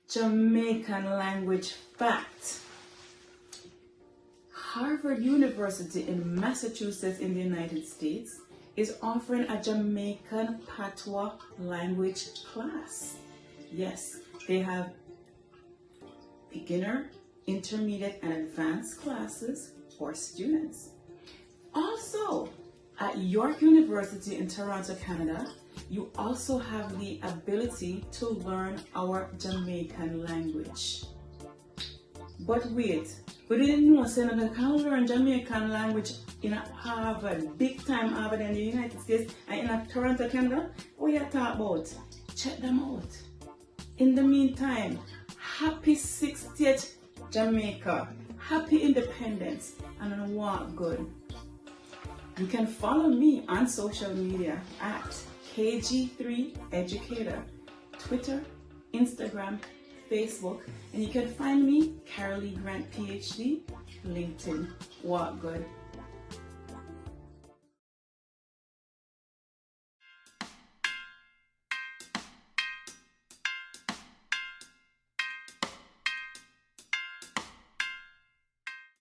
Jamaican language fact. Harvard University in Massachusetts in the United States is offering a Jamaican patois language class. Yes, they have beginner, intermediate, and advanced classes for students. Also, at York University in Toronto, Canada, you also have the ability to learn our Jamaican language. But wait, we didn't know that you can learn Jamaican language in a Harvard, big time Harvard in the United States and in a Toronto, Canada? What you talk about? Check them out. In the meantime, happy 60th Jamaica, happy independence, and I want good. You can follow me on social media at KG3Educator, Twitter, Instagram, Facebook, and you can find me, Carolee Grant PhD, LinkedIn. What good.